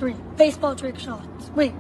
3. Baseball trick shots. Wait.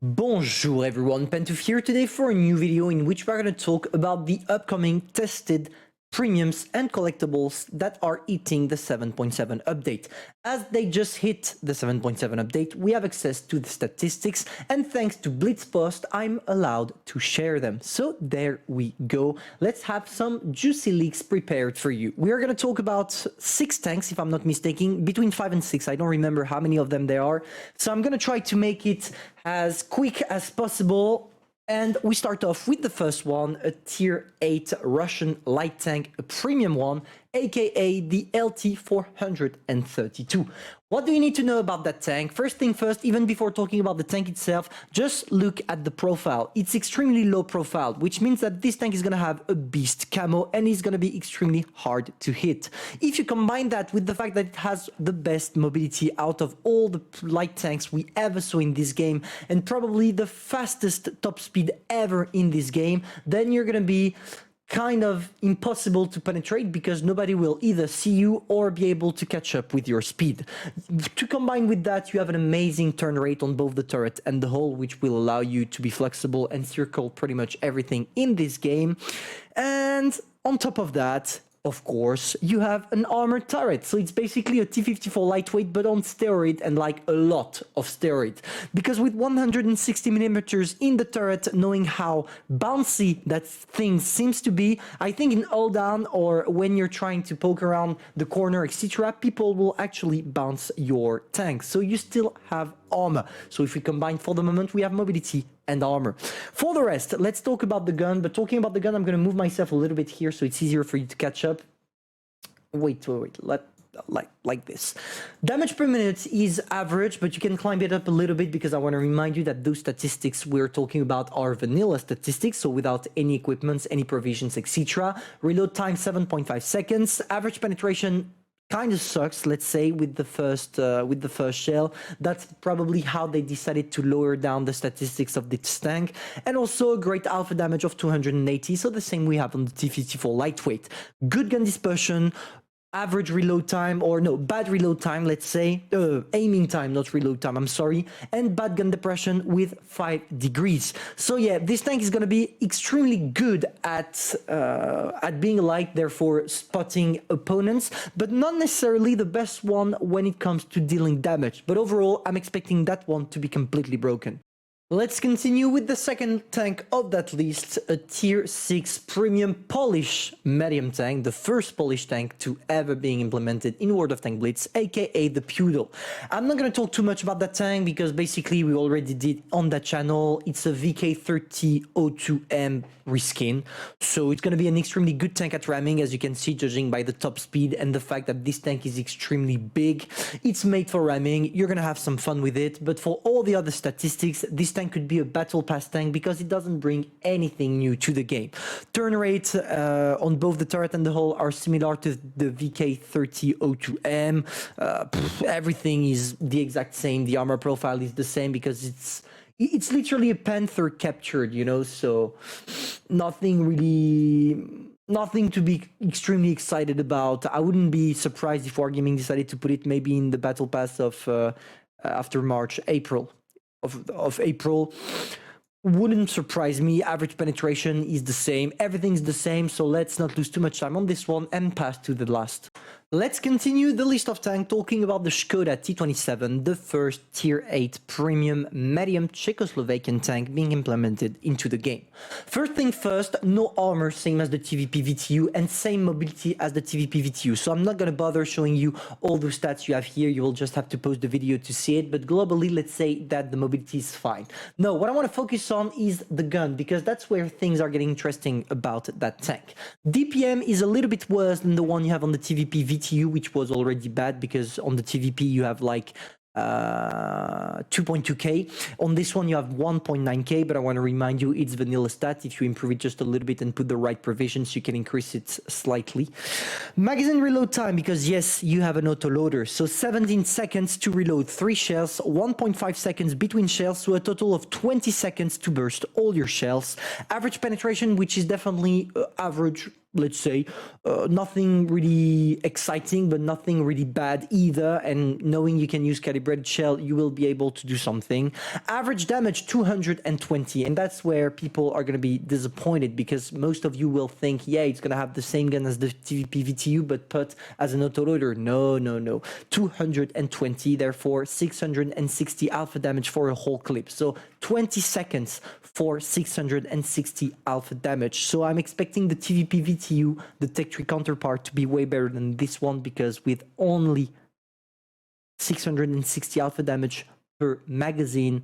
Bonjour everyone, Pantoufleee here today for a new video in which we're going to talk about the upcoming tested premiums and collectibles that are hitting the 7.7 update. As they just hit the 7.7 update, we have access to the statistics, and thanks to Blitzpost, I'm allowed to share them. So there we go. Let's have some juicy leaks prepared for you. We are going to talk about 6 tanks, if I'm not mistaken, between 5 and 6. I don't remember how many of them there are. So I'm going to try to make it as quick as possible. And we start off with the first one, a tier 8 Russian light tank, a premium one, aka the LT432. What do you need to know about that tank? First thing first, even before talking about the tank itself, just look at the profile. It's extremely low profile, which means that this tank is going to have a beast camo and is going to be extremely hard to hit. If you combine that with the fact that it has the best mobility out of all the light tanks we ever saw in this game, and probably the fastest top speed ever in this game, then you're going to be kind of impossible to penetrate because nobody will either see you or be able to catch up with your speed. To combine with that, you have an amazing turn rate on both the turret and the hull, which will allow you to be flexible and circle pretty much everything in this game. And on top of that, of course, you have an armored turret. So it's basically a T-54 lightweight, but on steroid, and like a lot of steroid. Because with 160 millimeters in the turret, knowing how bouncy that thing seems to be, I think in all down or when you're trying to poke around the corner, etc., people will actually bounce your tank. So you still have armor. So if we combine for the moment, we have mobility and armor. For the rest, let's talk about the gun. But talking about the gun, I'm going to move myself a little bit here so it's easier for you to catch up. Wait. Like this. Damage per minute is average, but you can climb it up a little bit because I want to remind you that those statistics we're talking about are vanilla statistics, so without any equipments, any provisions, etc. Reload time 7.5 seconds. Average penetration kind of sucks, let's say, with the first shell. That's probably how they decided to lower down the statistics of this tank. And also a great alpha damage of 280, so the same we have on the T-54 lightweight. Good gun dispersion, average reload time, or no, bad reload time, let's say, aiming time, not reload time, I'm sorry, and bad gun depression with 5 degrees. So yeah, this tank is going to be extremely good at being light, therefore spotting opponents, but not necessarily the best one when it comes to dealing damage. But overall, I'm expecting that one to be completely broken. Let's continue with the second tank of that list, a tier 6 premium Polish medium tank, the first Polish tank to ever being implemented in World of Tanks Blitz, aka the Poodle. I'm not going to talk too much about that tank because basically we already did on that channel. It's a VK3002M reskin, so it's going to be an extremely good tank at ramming, as you can see, judging by the top speed and the fact that this tank is extremely big. It's made for ramming, you're going to have some fun with it, but for all the other statistics, this tank could be a battle pass tank because it doesn't bring anything new to the game. Turn rate on both the turret and the hull are similar to the VK3002M. Everything is the exact same. The armor profile is the same because it's literally a Panther captured, you know, so nothing to be extremely excited about. I wouldn't be surprised if Wargaming decided to put it maybe in the battle pass of after March, April. Of April. Wouldn't surprise me. Average penetration is the same. Everything's the same, so let's not lose too much time on this one and pass to the last. Let's continue the list of tanks talking about the Skoda T27, the first tier 8 premium medium Czechoslovakian tank being implemented into the game. First thing first, no armor, same as the TVP VTU, and same mobility as the TVP VTU. So I'm not going to bother showing you all the stats you have here. You will just have to pause the video to see it. But globally, let's say that the mobility is fine. No, what I want to focus on is the gun, because that's where things are getting interesting about that tank. DPM is a little bit worse than the one you have on the TVP VTU, which was already bad because on the TVP you have like 2.2k. On this one you have 1.9k, but I want to remind you it's vanilla stat. If you improve it just a little bit and put the right provisions, you can increase it slightly. Magazine reload time, because yes, you have an autoloader, so 17 seconds to reload 3 shells, 1.5 seconds between shells, so a total of 20 seconds to burst all your shells. Average penetration, which is definitely average let's say, nothing really exciting, but nothing really bad either. And knowing you can use calibrated shell, you will be able to do something. Average damage 220, and that's where people are going to be disappointed, because most of you will think, yeah, it's going to have the same gun as the TVP VTU, but put as an autoloader. No. 220, therefore 660 alpha damage for a whole clip. So 20 seconds for 660 alpha damage. So I'm expecting the TVP VTU, the Tech 3 counterpart, to be way better than this one, because with only 660 alpha damage per magazine,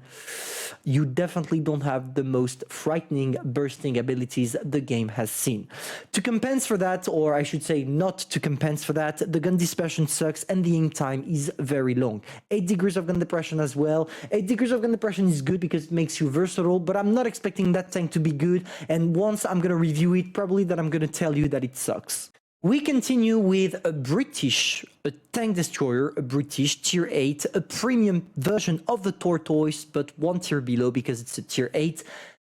you definitely don't have the most frightening bursting abilities the game has seen. To compensate for that, or I should say not to compensate for that, the gun dispersion sucks and the aim time is very long. 8 degrees of gun depression as well. 8 degrees of gun depression is good because it makes you versatile, but I'm not expecting that tank to be good, and once I'm gonna review it, probably that I'm gonna tell you that it sucks. We continue with a tank destroyer, a British tier 8, a premium version of the Tortoise, but one tier below because it's a tier 8,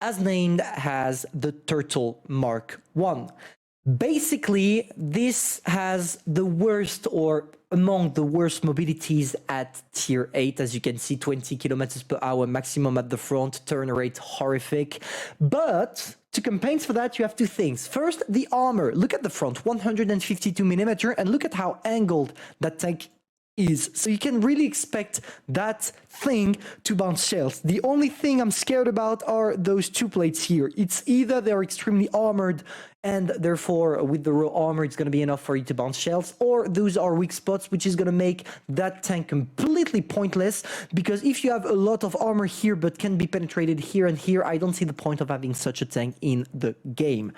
as named as the Turtle Mark 1. Basically, this has the worst, or among the worst mobilities at tier 8. As you can see, 20 kilometers per hour maximum at the front, turn rate horrific. But to compensate for that, you have two things. First, the armor. Look at the front, 152 millimeter, and look at how angled that tank is. So you can really expect that thing to bounce shells. The only thing I'm scared about are those two plates here. It's either they're extremely armored and therefore with the raw armor it's going to be enough for you to bounce shells, or those are weak spots, which is going to make that tank completely pointless, because if you have a lot of armor here but can be penetrated here and here, I don't see the point of having such a tank in the game.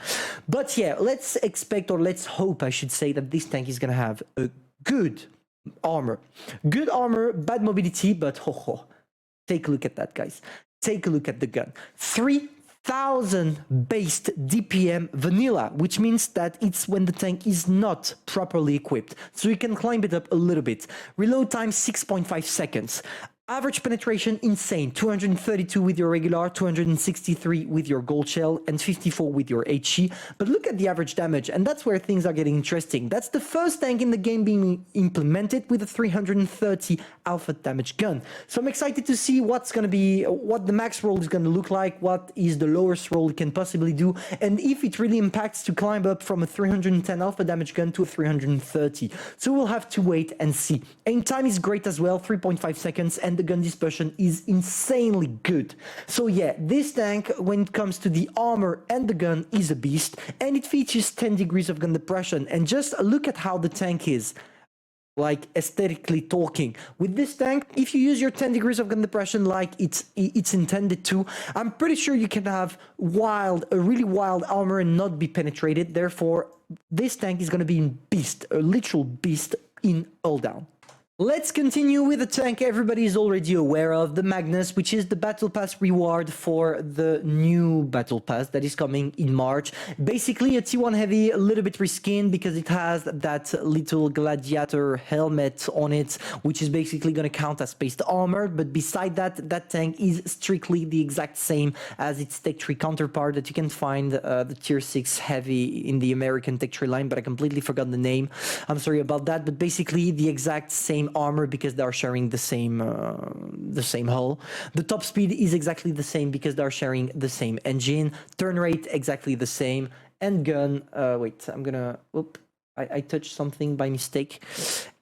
But yeah, let's expect, or let's hope I should say, that this tank is going to have a good armor, bad mobility, but take a look at that, guys. Take a look at the gun. 3,000 based DPM vanilla, which means that it's when the tank is not properly equipped, so you can climb it up a little bit. Reload time 6.5 seconds. Average penetration, insane. 232 with your regular, 263 with your gold shell, and 54 with your HE. But look at the average damage, and that's where things are getting interesting. That's the first tank in the game being implemented with a 330 alpha damage gun. So I'm excited to see what the max roll is going to look like, what is the lowest roll it can possibly do, and if it really impacts to climb up from a 310 alpha damage gun to a 330. So we'll have to wait and see. Aim time is great as well, 3.5 seconds, and the gun dispersion is insanely good. So yeah, this tank, when it comes to the armor and the gun, is a beast, and it features 10 degrees of gun depression. And just look at how the tank is, like aesthetically talking. With this tank, if you use your 10 degrees of gun depression like it's intended to, I'm pretty sure you can have a really wild armor and not be penetrated. Therefore, this tank is going to be a beast, a literal beast in all down. Let's continue with the tank everybody is already aware of, the Magnus, which is the Battle Pass reward for the new Battle Pass that is coming in March. Basically a T1 heavy, a little bit reskinned because it has that little gladiator helmet on it, which is basically going to count as spaced armor. But beside that, that tank is strictly the exact same as its Tech 3 counterpart that you can find the tier 6 heavy in the American Tech 3 line, but I completely forgot the name. I'm sorry about that, but basically the exact same armor because they are sharing the same hull. The top speed is exactly the same because they are sharing the same engine. Turn rate exactly the same. And gun, wait, I'm gonna, I touched something by mistake.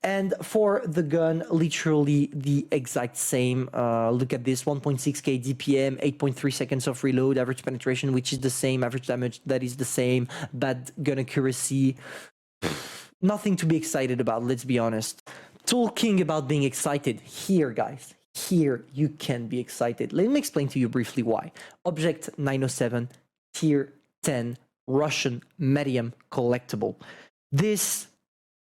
And for the gun, literally the exact same. Look at this, 1.6k DPM, 8.3 seconds of reload, average penetration, which is the same, average damage, that is the same, bad gun accuracy. Nothing to be excited about, let's be honest. Talking about being excited, here guys, here you can be excited. Let me explain to you briefly why. Object 907, tier 10, Russian medium collectible. This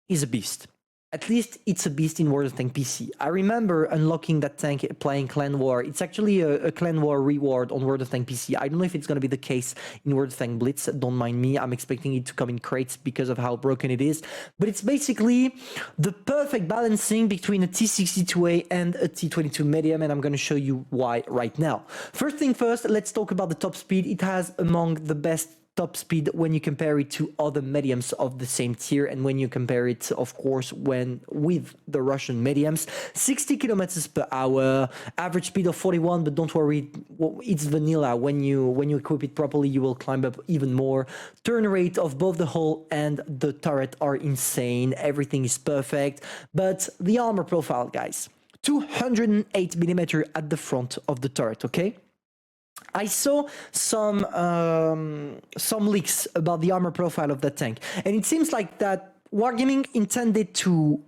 is a beast. At least it's a beast in World of Tanks PC. I remember unlocking that tank playing Clan War. It's actually a Clan War reward on World of Tanks PC. I don't know if it's going to be the case in World of Tanks Blitz. Don't mind me. I'm expecting it to come in crates because of how broken it is. But it's basically the perfect balancing between a T62A and a T22 medium, and I'm going to show you why right now. First thing first, let's talk about the top speed. It has among the best top speed when you compare it to other mediums of the same tier, and when you compare it, of course, with the Russian mediums. 60 kilometers per hour, average speed of 41, but don't worry, it's vanilla. When you equip it properly, you will climb up even more. Turn rate of both the hull and the turret are insane. Everything is perfect. But the armor profile, guys, 208 millimeter at the front of the turret, okay? I saw some leaks about the armor profile of that tank, and it seems like that Wargaming intended to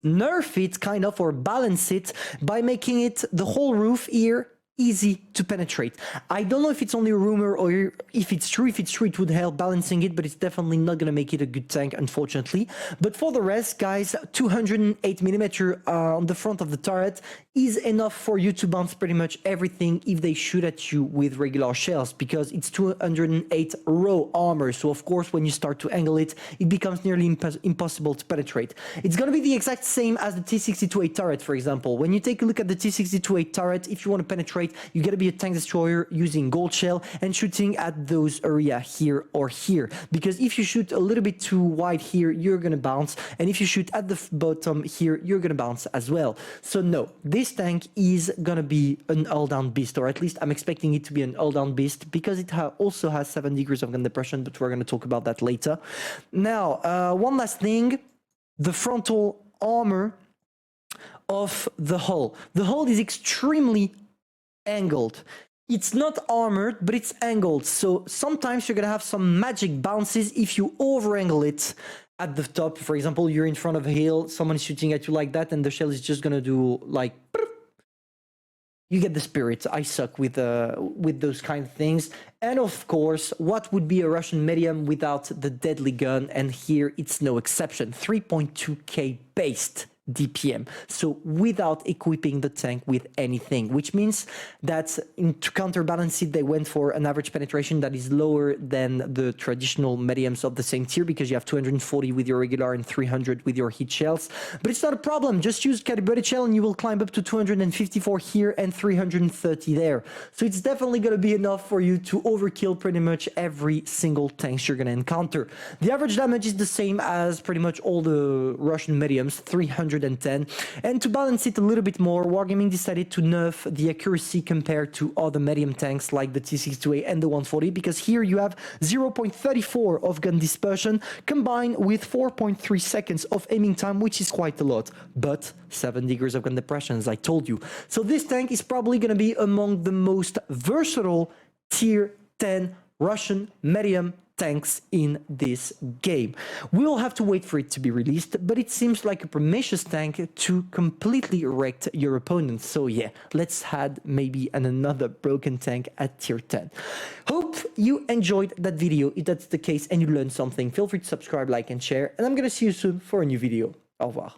nerf it, kind of, or balance it by making it the whole roof here easy to penetrate. I don't know if it's only a rumor or if it's true. If it's true, it would help balancing it, but it's definitely not going to make it a good tank, unfortunately. But for the rest, guys, 208 millimeter on the front of the turret is enough for you to bounce pretty much everything if they shoot at you with regular shells, because it's 208 raw armor. So of course, when you start to angle it, it becomes nearly impossible to penetrate. It's going to be the exact same as the T27 turret, for example. When you take a look at the T27 turret, if you want to penetrate, you got to be a tank destroyer using gold shell and shooting at those area here or here, because if you shoot a little bit too wide here, you're going to bounce, and if you shoot at the bottom here, you're going to bounce as well. So no, this tank is going to be an all-down beast, or at least I'm expecting it to be an all-down beast, because it also has 7 degrees of gun depression, but we're going to talk about that later. Now, one last thing, the frontal armor of the hull. The hull is extremely angled. It's not armored, but it's angled. So sometimes you're going to have some magic bounces if you over angle it at the top. For example, you're in front of a hill, someone's shooting at you like that, and the shell is just going to do like... You get the spirit. I suck with those kind of things. And of course, what would be a Russian medium without the deadly gun? And here it's no exception. 3.2k based DPM, so without equipping the tank with anything, which means that to counterbalance it, they went for an average penetration that is lower than the traditional mediums of the same tier, because you have 240 with your regular and 300 with your heat shells. But it's not a problem, just use calibrated shell and you will climb up to 254 here and 330 there. So it's definitely going to be enough for you to overkill pretty much every single tank you're going to encounter. The average damage is the same as pretty much all the Russian mediums, 310. And to balance it a little bit more, Wargaming decided to nerf the accuracy compared to other medium tanks like the T27 and the 140, because here you have 0.34 of gun dispersion combined with 4.3 seconds of aiming time, which is quite a lot, but 7 degrees of gun depression, as I told you. So this tank is probably going to be among the most versatile tier 10 Russian medium tanks in this game. We'll have to wait for it to be released, but it seems like a promiscuous tank to completely wreck your opponent. So yeah, let's add maybe another broken tank at tier 10. Hope you enjoyed that video. If that's the case and you learned something, feel free to subscribe, like, and share. And I'm gonna see you soon for a new video. Au revoir.